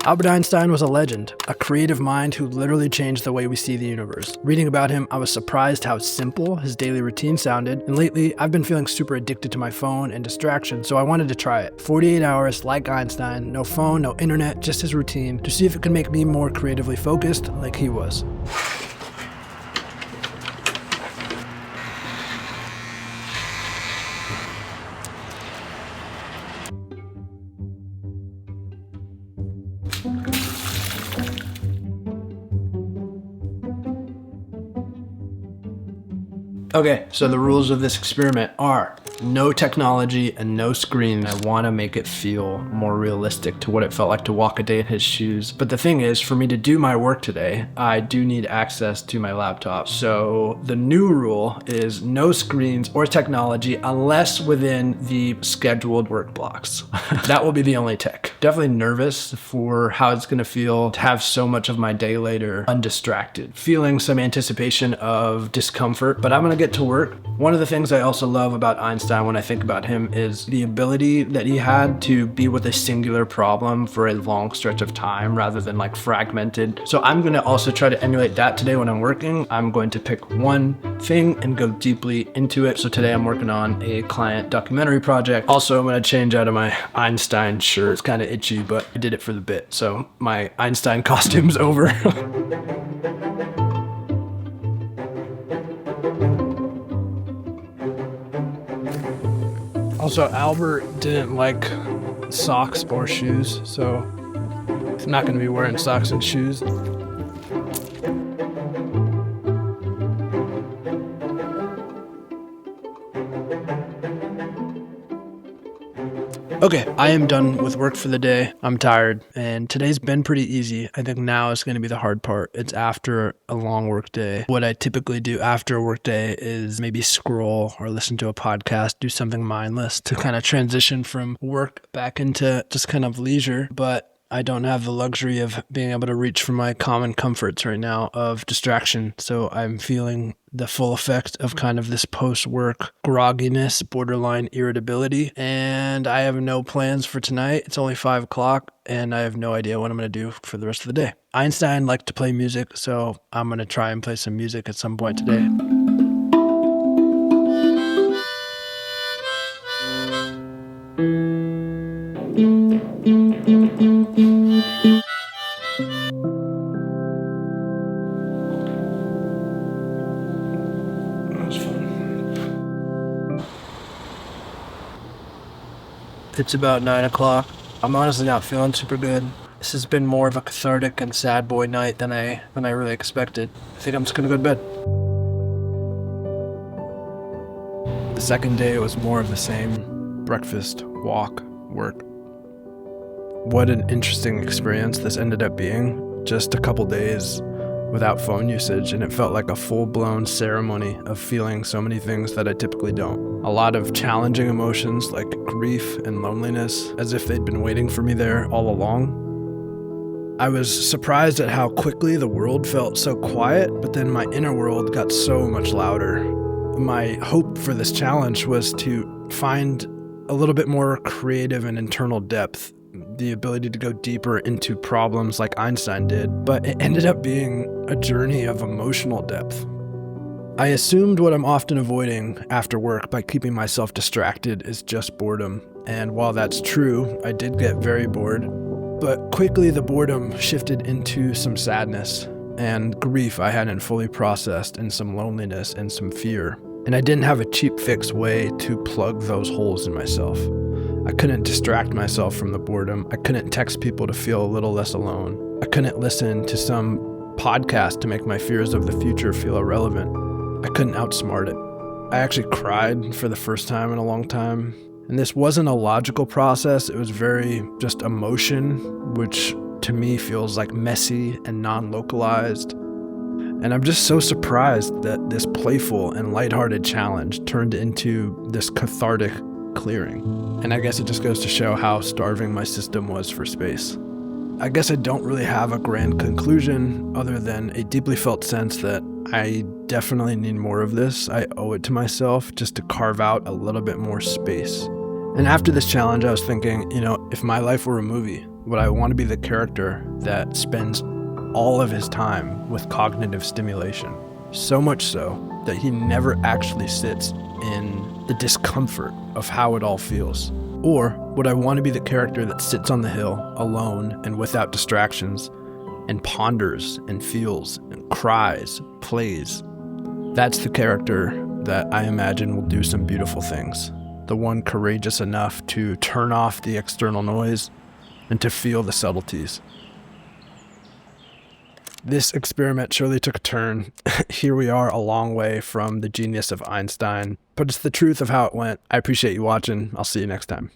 Albert Einstein was a legend, a creative mind who literally changed the way we see the universe. Reading about him, I was surprised how simple his daily routine sounded, and lately, I've been feeling super addicted to my phone and distraction, so I wanted to try it. 48 hours, like Einstein, no phone, no internet, just his routine, to see if it could make me more creatively focused like he was. Okay, so the rules of this experiment are no technology and no screens. I want to make it feel more realistic to what it felt like to walk a day in his shoes. But the thing is, for me to do my work today, I do need access to my laptop. So the new rule is no screens or technology unless within the scheduled work blocks. That will be the only tech. Definitely nervous for how it's going to feel to have so much of my day later undistracted. Feeling some anticipation of discomfort, but I'm going to get to work. One of the things I also love about Einstein when I think about him is the ability that he had to be with a singular problem for a long stretch of time rather than like fragmented. So I'm going to also try to emulate that today when I'm working. I'm going to pick one thing and go deeply into it. So today I'm working on a client documentary project. Also, I'm going to change out of my Einstein shirt. It's kind of itchy, but I did it for the bit. So my Einstein costume's over. Also, Albert didn't like socks or shoes, so I'm not going to be wearing socks and shoes. Okay, I am done with work for the day. I'm tired, and today's been pretty easy. I think now is going to be the hard part. It's after a long work day. What I typically do after a work day is maybe scroll or listen to a podcast, do something mindless to kind of transition from work back into just kind of leisure. But I don't have the luxury of being able to reach for my common comforts right now of distraction. So I'm feeling the full effect of kind of this post-work grogginess, borderline irritability. And I have no plans for tonight. It's only 5 o'clock and I have no idea what I'm going to do for the rest of the day. Einstein liked to play music, so I'm going to try and play some music at some point today. It's about 9 o'clock. I'm honestly not feeling super good. This has been more of a cathartic and sad boy night than I really expected. I think I'm just gonna go to bed. The second day was more of the same. Breakfast, walk, work. What an interesting experience this ended up being. Just a couple days without phone usage, and it felt like a full-blown ceremony of feeling so many things that I typically don't. A lot of challenging emotions like grief and loneliness, as if they'd been waiting for me there all along. I was surprised at how quickly the world felt so quiet, but then my inner world got so much louder. My hope for this challenge was to find a little bit more creative and internal depth, the ability to go deeper into problems like Einstein did, but it ended up being a journey of emotional depth. I assumed what I'm often avoiding after work by keeping myself distracted is just boredom, and while that's true, I did get very bored, but quickly the boredom shifted into some sadness and grief I hadn't fully processed, and some loneliness and some fear, and I didn't have a cheap fix way to plug those holes in myself. I couldn't distract myself from the boredom. I couldn't text people to feel a little less alone. I couldn't listen to some podcast to make my fears of the future feel irrelevant. I couldn't outsmart it. I actually cried for the first time in a long time. And this wasn't a logical process. It was very just emotion, which to me feels like messy and non-localized. And I'm just so surprised that this playful and lighthearted challenge turned into this cathartic clearing. And I guess it just goes to show how starving my system was for space. I guess I don't really have a grand conclusion other than a deeply felt sense that I definitely need more of this. I owe it to myself just to carve out a little bit more space. And after this challenge, I was thinking, if my life were a movie, would I want to be the character that spends all of his time with cognitive stimulation? So much so that he never actually sits in the discomfort of how it all feels. Or would I want to be the character that sits on the hill alone and without distractions and ponders and feels and cries, plays? That's the character that I imagine will do some beautiful things. The one courageous enough to turn off the external noise and to feel the subtleties. This experiment surely took a turn. Here we are, a long way from the genius of Einstein, but it's the truth of how it went. I appreciate you watching. I'll see you next time.